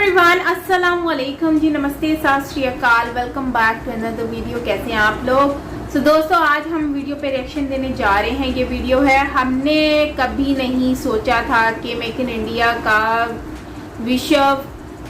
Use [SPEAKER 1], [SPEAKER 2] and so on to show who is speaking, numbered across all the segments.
[SPEAKER 1] Everyone, अस्सलाम वालेकुम जी, नमस्ते, सत श्री अकाल, welcome back to another video. कैसे हैं आप लोग? दोस्तों, आज हम वीडियो पे रिएक्शन देने जा रहे हैं। ये वीडियो है, हमने कभी नहीं सोचा था कि मेक इन इंडिया का विश्व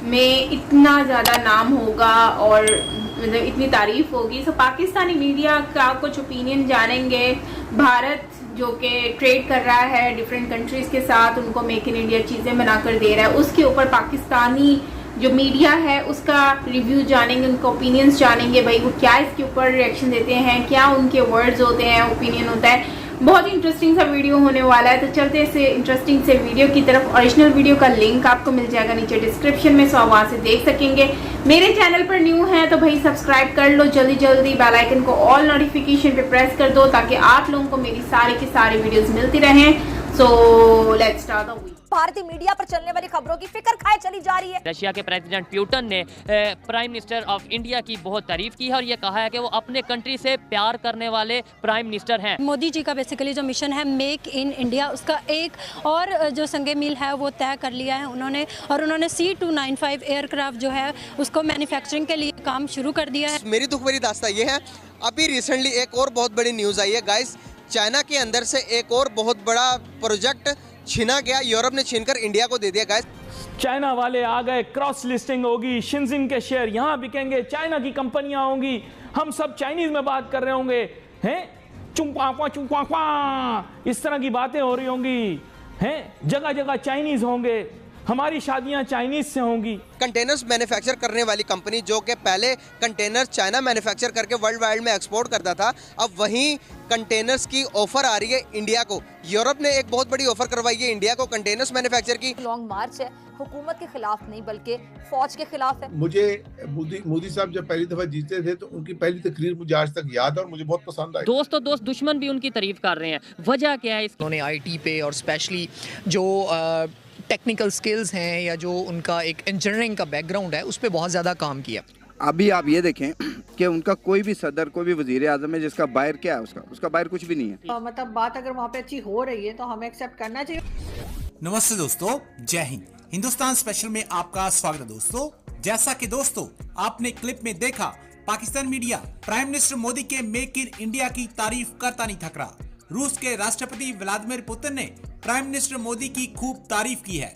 [SPEAKER 1] में इतना ज़्यादा नाम होगा और मतलब इतनी तारीफ होगी। पाकिस्तानी मीडिया का कुछ ओपिनियन जानेंगे। भारत जो कि ट्रेड कर रहा है डिफरेंट कंट्रीज़ के साथ, उनको मेक इन इंडिया चीज़ें बनाकर दे रहा है, उसके ऊपर पाकिस्तानी जो मीडिया है उसका रिव्यू जानेंगे, उनका ओपिनियंस जानेंगे। भाई वो क्या इसके ऊपर रिएक्शन देते हैं, क्या उनके वर्ड्स होते हैं, ओपिनियन होता है। बहुत ही इंटरेस्टिंग सा वीडियो होने वाला है। तो चलते इसे इंटरेस्टिंग से वीडियो की तरफ। ओरिजिनल वीडियो का लिंक आपको मिल जाएगा नीचे डिस्क्रिप्शन में, सो आप वहाँ से देख सकेंगे। मेरे चैनल पर न्यू है तो भाई सब्सक्राइब कर लो जल्दी जल्दी, बेल आइकन को ऑल नोटिफिकेशन पे प्रेस कर दो ताकि आप लोगों को मेरी सारी की सारी वीडियोस मिलती रहें। So let's start the video.
[SPEAKER 2] भारतीय मीडिया पर चलने वाली खबरों की फिक्र खाए चली जा रही है।
[SPEAKER 3] रशिया के प्रेसिडेंट पुतिन ने प्राइम मिनिस्टर ऑफ इंडिया की बहुत तारीफ की है और ये कहा है कि वो अपने कंट्री से प्यार करने वाले प्राइम मिनिस्टर हैं।
[SPEAKER 4] मोदी जी का बेसिकली जो मिशन है मेक इन इंडिया, उसका एक और जो संगे मील है वो तय कर लिया है उन्होंने, और उन्होंने C295 एयरक्राफ्ट जो है उसको मैन्युफैक्चरिंग के लिए काम शुरू कर दिया है।
[SPEAKER 5] मेरी दुख भरी दास्तां ये है, अभी रिसेंटली एक और बहुत बड़ी न्यूज़ आई है गाइस। चाइना के अंदर से एक और बहुत बड़ा प्रोजेक्ट छीना गया, यूरोप ने छीनकर इंडिया को दे दिया गाइस।
[SPEAKER 6] चाइना वाले आ गए, क्रॉस लिस्टिंग होगी, शिनजिन के शेयर यहाँ बिकेंगे, चाइना की कंपनियां होंगी, हम सब चाइनीज में बात कर रहे होंगे, हैं चुंपा इस तरह की बातें हो रही होंगी, हैं जगह जगह चाइनीज होंगे, हमारी शादियां चाइनीज से होंगी।
[SPEAKER 5] कंटेनर्स मैन्युफैक्चर करने वाली कंपनी जो कि पहले कंटेनर चाइना मैन्युफैक्चर करके वर्ल्ड वाइड में एक्सपोर्ट करता था, अब वहीं कंटेनर्स की ऑफर आ रही है इंडिया को। यूरोप ने एक बहुत बड़ी ऑफर करवाई है इंडिया को कंटेनर्स मैन्युफैक्चर की।
[SPEAKER 2] लॉन्ग मार्च है, हुकूमत के खिलाफ नहीं बल्कि फौज के खिलाफ है।
[SPEAKER 7] मुझे मोदी साहब जब पहली दफा जीते थे तो उनकी पहली तकरीर मुझे आज तक याद है और मुझे बहुत पसंद आई।
[SPEAKER 3] दोस्त तो दोस्त, दुश्मन भी उनकी तारीफ कर रहे हैं। वजह क्या है?
[SPEAKER 8] उन्होंने आईटी पे और स्पेशली जो टेक्निकल स्किल्स हैं या जो उनका एक इंजीनियरिंग का बैकग्राउंड है उस पर बहुत ज़्यादा काम किया।
[SPEAKER 9] अभी आप ये देखें कि उनका कोई भी सदर, कोई भी वजीर आजम है जिसका बाहर क्या है, उसका बाहर कुछ भी नहीं है।
[SPEAKER 10] मतलब बात अगर वहाँ पे अच्छी हो रही है तो हमें एक्सेप्ट करना चाहिए।
[SPEAKER 11] नमस्ते दोस्तों, जय हिंद। हिंदुस्तान स्पेशल में आपका स्वागत है दोस्तों। जैसा कि दोस्तों आपने क्लिप में देखा, Pakistan media prime minister Modi के मेक इन इंडिया की तारीफ करता नहीं थक रहा। रूस के राष्ट्रपति व्लादिमीर पुतिन ने प्राइम मिनिस्टर मोदी की खूब तारीफ की है।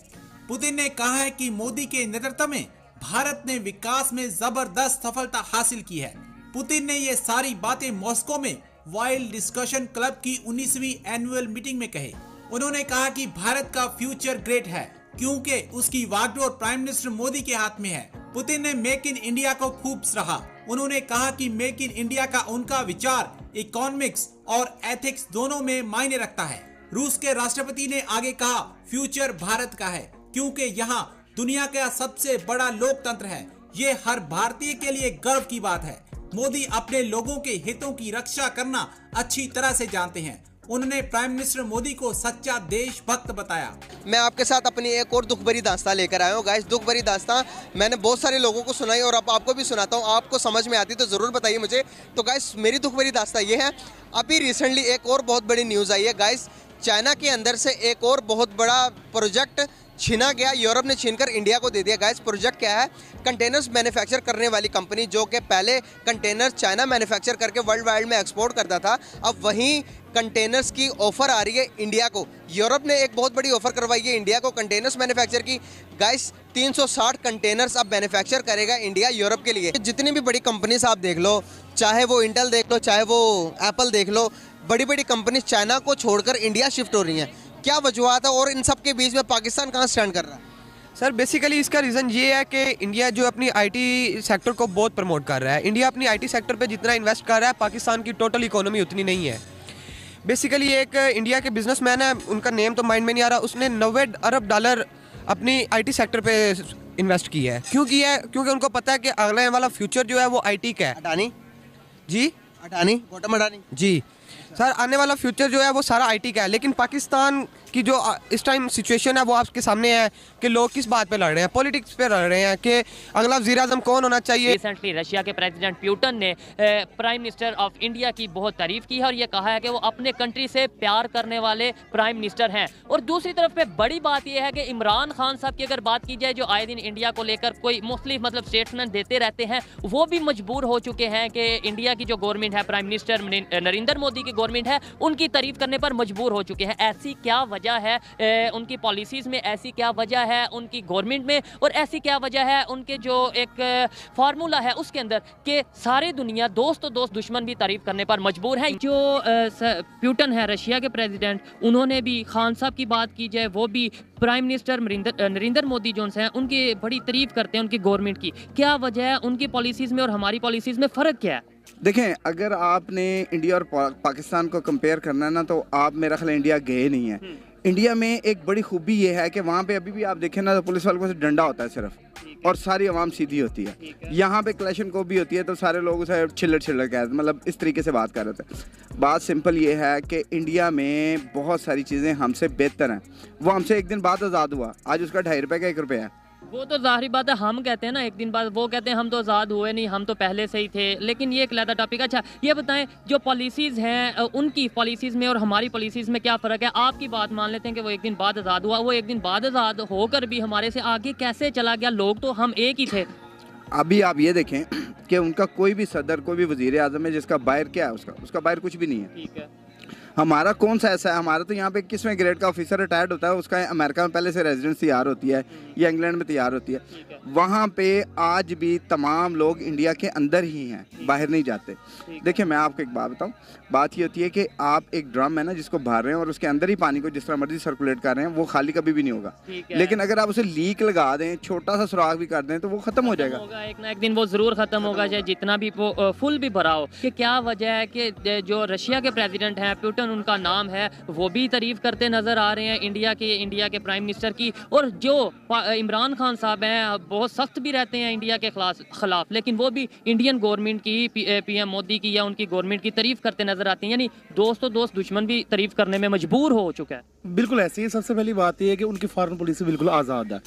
[SPEAKER 11] पुतिन ने कहा है कि मोदी के नेतृत्व में भारत ने विकास में जबरदस्त सफलता हासिल की है। पुतिन ने ये सारी बातें मॉस्को में वाइल्ड डिस्कशन क्लब की 19वीं एनुअल मीटिंग में कहे। उन्होंने कहा कि भारत का फ्यूचर ग्रेट है क्योंकि उसकी वागडोर प्राइम मिनिस्टर मोदी के हाथ में है। पुतिन ने मेक इन इंडिया को खूब सराहा। उन्होंने कहा कि मेक इन इंडिया का उनका विचार इकोनॉमिक्स और एथिक्स दोनों में मायने रखता है। रूस के राष्ट्रपति ने आगे कहा, फ्यूचर भारत का है क्योंकि यहाँ दुनिया का सबसे बड़ा लोकतंत्र है। ये हर भारतीय के लिए गर्व की बात है। मोदी अपने लोगों के हितों की रक्षा करना अच्छी तरह से जानते हैं। उन्होंने प्राइम मिनिस्टर मोदी को सच्चा देशभक्त बताया।
[SPEAKER 5] मैं आपके साथ अपनी एक और दुख भरी दास्तां लेकर आया हूँ गाइस। दुख भरी दास्तां मैंने बहुत सारे लोगों को सुनाई और अब आपको भी सुनाता हूँ। आपको समझ में आती तो ज़रूर बताइए मुझे। तो गाइस, मेरी दुख भरी दास्तां ये है, अभी रिसेंटली एक और बहुत बड़ी न्यूज़ आई है गाइस। चाइना के अंदर से एक और बहुत बड़ा प्रोजेक्ट छीना गया, यूरोप ने छीनकर इंडिया को दे दिया। गाइस, प्रोजेक्ट क्या है? कंटेनर्स मैन्युफैक्चर करने वाली कंपनी जो कि पहले कंटेनर चाइना मैन्युफैक्चर करके वर्ल्ड वाइड में एक्सपोर्ट करता था, अब वहीं कंटेनर्स की ऑफर आ रही है इंडिया को। यूरोप ने एक बहुत बड़ी ऑफर करवाई है इंडिया को कंटेनर्स मैन्युफैक्चर की। गाइस, 360 कंटेनर्स अब मैन्युफैक्चर करेगा इंडिया यूरोप के लिए। जितनी भी बड़ी कंपनीज आप देख लो, चाहे वो इंटेल देख लो, चाहे वो एप्पल देख लो, बड़ी बड़ी कंपनी चाइना को छोड़कर इंडिया शिफ्ट हो रही हैं। क्या वजूहत है और इन सब के बीच में पाकिस्तान कहाँ स्टैंड कर रहा है?
[SPEAKER 12] सर बेसिकली इसका रीज़न ये है कि इंडिया जो अपनी आईटी सेक्टर को बहुत प्रमोट कर रहा है। इंडिया अपनी आईटी सेक्टर पे जितना इन्वेस्ट कर रहा है, पाकिस्तान की टोटल इकोनॉमी उतनी नहीं है। बेसिकली एक इंडिया के बिजनेसमैन है, उनका नेम तो माइंड में नहीं आ रहा, उसने 90 अरब डॉलर अपनी आईटी सेक्टर पे इन्वेस्ट किया है। क्यों किया है? क्योंकि उनको पता है कि अगले वाला फ्यूचर जो है वो आईटी का है।
[SPEAKER 5] अडानी
[SPEAKER 12] जी,
[SPEAKER 5] अडानी, गौतम अडानी
[SPEAKER 12] जी सर, आने वाला फ्यूचर जो है वो सारा आईटी का है। लेकिन पाकिस्तान कि जो इस टाइम सिचुएशन है वो आपके सामने है कि लोग किस बात पे लड़ रहे हैं, पॉलिटिक्स पे लड़ रहे हैं कि अगला वज़ीर-ए-आज़म कौन होना चाहिए।
[SPEAKER 3] रिसेंटली रशिया के प्रेसिडेंट प्यूटन ने प्राइम मिनिस्टर ऑफ इंडिया की बहुत तारीफ की है और ये कहा है कि वो अपने कंट्री से प्यार करने वाले प्राइम मिनिस्टर हैं। और दूसरी तरफ पे बड़ी बात यह है कि इमरान खान साहब की अगर बात की जाए, जो आए दिन इंडिया को लेकर कोई मुख्तलिफ मतलब स्टेटमेंट देते रहते हैं, वो भी मजबूर हो चुके हैं कि इंडिया की जो गवर्नमेंट है, प्राइम मिनिस्टर नरेंद्र मोदी की गवर्नमेंट है, उनकी तारीफ करने पर मजबूर हो चुके हैं। ऐसी क्या वजह है उनकी पॉलिसीज़ में, ऐसी क्या वजह है उनकी गवर्नमेंट में, और ऐसी क्या वजह है उनके जो एक फार्मूला है उसके अंदर कि सारी दुनिया दोस्त तो दोस्त दुश्मन भी तारीफ करने पर मजबूर है। जो प्यूटन है रशिया के प्रेसिडेंट, उन्होंने भी खान साहब की बात की जाए, वो भी प्राइम मिनिस्टर नरेंद्र मोदी जो हैं उनकी बड़ी तारीफ करते हैं उनकी गवर्नमेंट की। क्या वजह है उनकी पॉलिसीज़ में और हमारी पॉलिसीज़ में फ़र्क क्या है?
[SPEAKER 9] देखें, अगर आपने इंडिया और पाकिस्तान को कंपेयर करना है ना, तो आप मेरा ख्याल इंडिया गए नहीं है। इंडिया में एक बड़ी खूबी ये है कि वहाँ पे अभी भी आप देखें ना, तो पुलिस वालों से डंडा होता है सिर्फ, और सारी आवाम सीधी होती है। यहाँ पे क्लैशन को भी होती है तो सारे लोग उसे छिल्लर कहते, मतलब इस तरीके से बात कर रहे थे। बात सिंपल ये है कि इंडिया में बहुत सारी चीज़ें हमसे बेहतर हैं। वो हमसे एक दिन बाद आज़ाद हुआ, आज उसका 2.5 रुपये का 1 रुपया है।
[SPEAKER 3] वो तो जाहिर बात है, हम कहते हैं ना एक दिन बाद, वो कहते हैं हम तो आज़ाद हुए नहीं, हम तो पहले से ही थे। लेकिन ये एक अलग टॉपिक। अच्छा ये बताएं, जो पॉलिसीज़ हैं उनकी पॉलिसीज़ में और हमारी पॉलिसीज़ में क्या फ़र्क है? आपकी बात मान लेते हैं कि वो एक दिन बाद आज़ाद हुआ, वो एक दिन बाद आज़ाद होकर भी हमारे से आगे कैसे चला गया? लोग तो हम एक ही थे।
[SPEAKER 9] अभी आप ये देखें कि उनका कोई भी सदर, कोई भी वज़ीर-ए-आज़म है जिसका बायर क्या है, उसका बायर कुछ भी नहीं है।
[SPEAKER 3] ठीक है।
[SPEAKER 9] हमारा कौन सा ऐसा है? हमारा तो यहाँ पे 21वें ग्रेड का ऑफिसर रिटायर्ड होता है, उसका अमेरिका में पहले से रेजिडेंस तैयार होती है या इंग्लैंड में तैयार होती है। वहाँ पे आज भी तमाम लोग इंडिया के अंदर ही हैं, बाहर नहीं जाते। देखिए मैं आपको एक बात बताऊँ, बात ये होती है कि आप एक ड्रम है ना जिसको भर रहे हैं और उसके अंदर ही पानी को जिस तरह मर्जी सर्कुलेट कर रहे हैं, वो खाली कभी भी नहीं होगा। लेकिन अगर आप उसे लीक लगा दें, छोटा सा सुराख भी कर दें, तो वो खत्म हो जाएगा।
[SPEAKER 3] एक ना एक दिन वो ज़रूर ख़त्म होगा, चाहे जितना भी वो फुल भी भरा हो। कि क्या वजह है कि जो रशिया के प्रेसिडेंट हैं, प्यूटन उनका नाम है, वो भी तारीफ करते नज़र आ रहे हैं इंडिया के प्राइम मिनिस्टर की, और जो इमरान खान साहब हैं बहुत सख्त भी रहते हैं इंडिया के खिलाफ, लेकिन वो भी इंडियन गवर्नमेंट की, पीएम मोदी की या उनकी गवर्नमेंट की तारीफ करते नजर आते हैं। यानी दोस्त तो दोस्त दुश्मन भी तारीफ करने में मजबूर हो चुका है।
[SPEAKER 13] बिल्कुल ऐसे ही। सबसे पहली बात यह है कि उनकी फॉरेन पॉलिसी बिल्कुल आज़ाद है,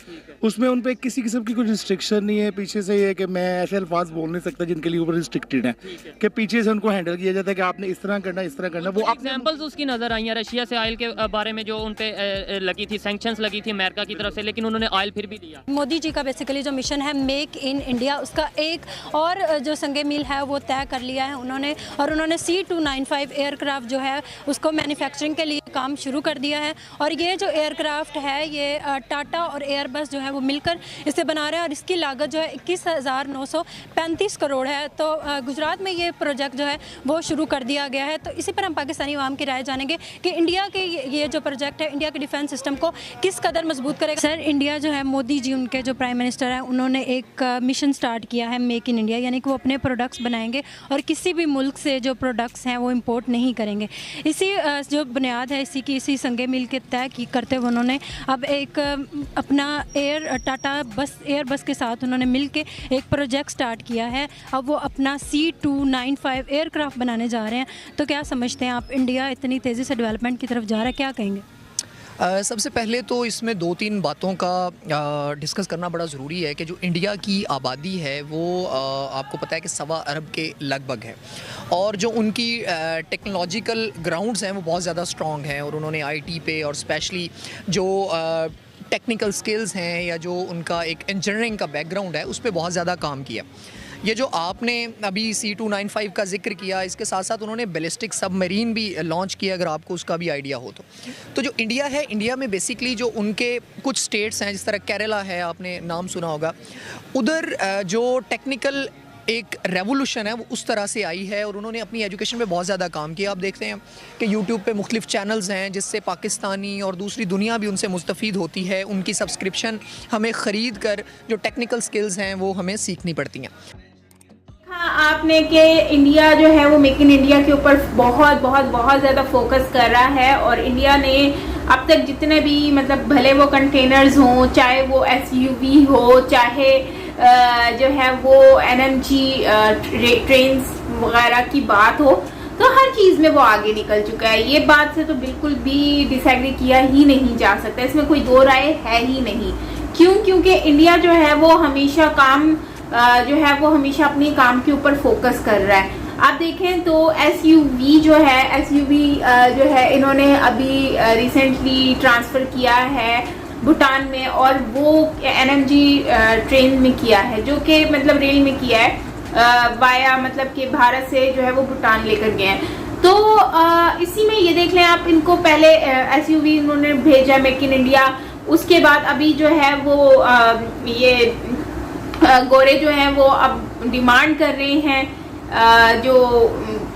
[SPEAKER 13] उसमें उन पर किसी किस्म की कोई रिस्ट्रिक्शन नहीं है। पीछे से ये है कि मैं ऐसे अल्फाज बोल नहीं सकता जिनके लिए ऊपर रिस्ट्रिक्टेड है, कि पीछे से उनको हैंडल किया जाता है कि आपने इस तरह करना, इस तरह करना। वो
[SPEAKER 3] एग्जांपल्स उसकी नजर आई हैं रशिया से ऑयल के बारे में, जो उन पे लगी थी, सैंक्शंस लगी थी अमेरिका की तरफ से, लेकिन उन्होंने ऑयल फिर भी दिया।
[SPEAKER 4] मोदी जी का बेसिकली जो मिशन है मेक इन इंडिया, उसका एक और जो संगे मील है वो तय कर लिया है उन्होंने, और उन्होंने C295 एयरक्राफ्ट जो है उसको मैन्युफैक्चरिंग के लिए काम शुरू कर दिया है। और ये जो एयरक्राफ्ट है ये टाटा और एयरबस जो है वो मिलकर इसे बना रहे हैं, और इसकी लागत जो है 21,935 करोड़ है। तो गुजरात में ये प्रोजेक्ट जो है वो शुरू कर दिया गया है। तो इसी पर हम पाकिस्तानी आवाम की राय जानेंगे कि इंडिया के ये जो प्रोजेक्ट है इंडिया के डिफेंस सिस्टम को किस कदर मजबूत करेगा। सर, इंडिया जो है, मोदी जी उनके जो प्राइम मिनिस्टर हैं, उन्होंने एक मिशन स्टार्ट किया है मेक इन इंडिया, यानी कि वो अपने प्रोडक्ट्स बनाएंगे और किसी भी मुल्क से जो प्रोडक्ट्स हैं वो इंपोर्ट नहीं करेंगे। इसी जो बुनियाद है इसी संगे मिल के तय की करते हुए उन्होंने अब एक अपना टाटा एयरबस के साथ उन्होंने मिल के एक प्रोजेक्ट स्टार्ट किया है। अब वो अपना C295 एयरक्राफ्ट बनाने जा रहे हैं। तो क्या समझते हैं आप, इंडिया इतनी तेज़ी से डेवलपमेंट की तरफ जा रहा है, क्या कहेंगे?
[SPEAKER 8] सबसे पहले तो इसमें 2-3 बातों का डिस्कस करना बड़ा ज़रूरी है कि जो इंडिया की आबादी है वो आपको पता है कि 1.25 अरब के लगभग है, और जो उनकी टेक्नोलॉजिकल ग्राउंड्स हैं वो बहुत ज़्यादा स्ट्रॉन्ग हैं, और उन्होंने IT पे और स्पेशली जो टेक्निकल स्किल्स हैं या जो उनका एक इंजीनियरिंग का बैकग्राउंड है उस पर बहुत ज़्यादा काम किया। ये जो आपने अभी C295 का जिक्र किया, इसके साथ साथ उन्होंने बैलिस्टिक सबमरीन भी लॉन्च किया, अगर आपको उसका भी आइडिया हो तो जो इंडिया है, इंडिया में बेसिकली जो उनके कुछ स्टेट्स हैं, जिस तरह केरला है, आपने नाम सुना होगा, उधर जो टेक्निकल एक रेवोल्यूशन है वो उस तरह से आई है, और उन्होंने अपनी एजुकेशन पे बहुत ज़्यादा काम किया। आप देखते हैं कि यूट्यूब पे मुख्तलिफ चैनल्स हैं जिससे पाकिस्तानी और दूसरी दुनिया भी उनसे मुस्तफ़ीद होती है। उनकी सब्सक्रिप्शन हमें ख़रीद कर जो टेक्निकल स्किल्स हैं वो हमें सीखनी पड़ती हैं।
[SPEAKER 1] हाँ, आपने कि इंडिया जो है वो मेक इन इंडिया के ऊपर बहुत बहुत बहुत ज़्यादा फोकस कर रहा है, और इंडिया ने अब तक जितने भी मतलब भले वो कंटेनर्स हों, चाहे वो SUV हो, चाहे जो है वो NMG ट्रेन्स वगैरह की बात हो, तो हर चीज में वो आगे निकल चुका है। ये बात से तो बिल्कुल भी डिसएग्री किया ही नहीं जा सकता, इसमें कोई दो राय है ही नहीं। क्यों? क्योंकि इंडिया जो है वो हमेशा अपनी काम के ऊपर फोकस कर रहा है। आप देखें तो SUV जो है इन्होंने अभी रिसेंटली ट्रांसफर किया है भूटान में, और वो NMG ट्रेन में किया है, जो कि मतलब रेल में किया है वाया, मतलब कि भारत से जो है वो भूटान लेकर गए हैं। तो इसी में ये देख लें आप, इनको पहले SUV इन्होंने भेजा मेक इन इंडिया, उसके बाद अभी जो है वो ये गोरे जो हैं वो अब डिमांड कर रहे हैं जो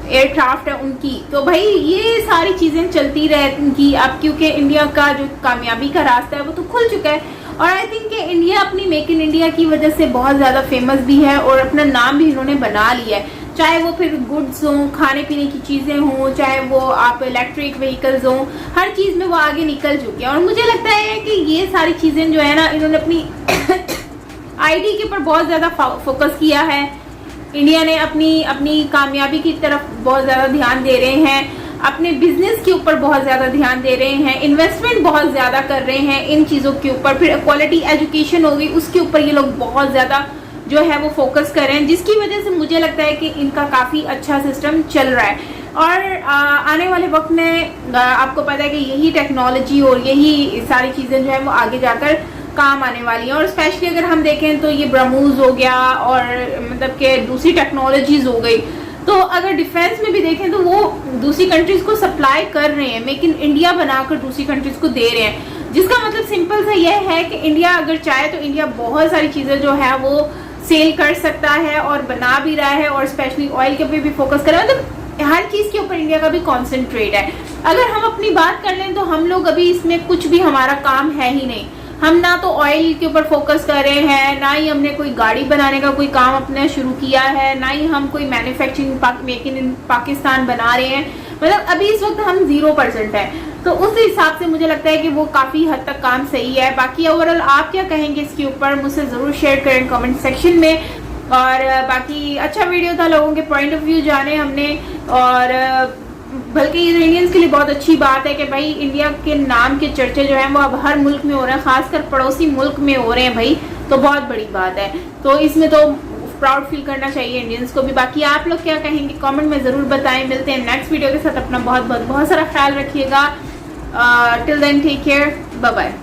[SPEAKER 1] एयरक्राफ्ट है उनकी। तो भाई ये सारी चीज़ें चलती रहेंगी अब, क्योंकि इंडिया का जो कामयाबी का रास्ता है वो तो खुल चुका है। और आई थिंक कि इंडिया अपनी मेक इन इंडिया की वजह से बहुत ज़्यादा फेमस भी है और अपना नाम भी इन्होंने बना लिया है, चाहे वो फिर गुड्स हों, खाने पीने की चीज़ें हों, चाहे वो आप इलेक्ट्रिक व्हीकल्स हों, हर चीज़ में वो आगे निकल चुके हैं। और मुझे लगता है कि ये सारी चीज़ें जो है ना, इन्होंने अपनी ID के ऊपर बहुत ज़्यादा फोकस किया है। इंडिया ने अपनी कामयाबी की तरफ बहुत ज़्यादा ध्यान दे रहे हैं, अपने बिजनेस के ऊपर बहुत ज़्यादा ध्यान दे रहे हैं, इन्वेस्टमेंट बहुत ज़्यादा कर रहे हैं इन चीज़ों के ऊपर। फिर क्वालिटी एजुकेशन होगी, उसके ऊपर ये लोग बहुत ज़्यादा जो है वो फोकस कर रहे हैं, जिसकी वजह से मुझे लगता है कि इनका काफ़ी अच्छा सिस्टम चल रहा है। और आने वाले वक्त में आपको पता है कि यही टेक्नोलॉजी और यही सारी चीज़ें जो है वो आगे जाकर काम आने वाली हैं। और स्पेशली अगर हम देखें तो ये ब्रह्मोस हो गया और मतलब कि दूसरी टेक्नोलॉजीज हो गई, तो अगर डिफेंस में भी देखें तो वो दूसरी कंट्रीज को सप्लाई कर रहे हैं, मेक इन इंडिया बनाकर दूसरी कंट्रीज को दे रहे हैं। जिसका मतलब सिंपल सा यह है कि इंडिया अगर चाहे तो इंडिया बहुत सारी चीज़ें जो है वो सेल कर सकता है और बना भी रहा है, और स्पेशली ऑयल के ऊपर भी फोकस कर रहा है। मतलब हर चीज़ के ऊपर इंडिया का भी कॉन्सेंट्रेट है। अगर हम अपनी बात कर लें तो हम लोग अभी इसमें कुछ भी हमारा काम है ही नहीं। हम ना तो ऑयल के ऊपर फोकस कर रहे हैं, ना ही हमने कोई गाड़ी बनाने का कोई काम अपने शुरू किया है, ना ही हम कोई मैन्युफैक्चरिंग मेक इन पाकिस्तान बना रहे हैं। मतलब अभी इस वक्त हम 0% है। तो उस हिसाब से मुझे लगता है कि वो काफ़ी हद तक काम सही है। बाकी ओवरऑल आप क्या कहेंगे इसके ऊपर, मुझसे ज़रूर शेयर करें कमेंट सेक्शन में। और बाकी अच्छा वीडियो था, लोगों के पॉइंट ऑफ व्यू जाने हमने, और बल्कि इंडियंस के लिए बहुत अच्छी बात है कि भाई इंडिया के नाम के चर्चे जो हैं वो अब हर मुल्क में हो रहे हैं, खासकर पड़ोसी मुल्क में हो रहे हैं भाई, तो बहुत बड़ी बात है। तो इसमें तो प्राउड फील करना चाहिए इंडियंस को भी। बाकी आप लोग क्या कहेंगे कमेंट में ज़रूर बताएं। मिलते हैं नेक्स्ट वीडियो के साथ, अपना बहुत सारा ख्याल रखिएगा। Till then take care, bye bye.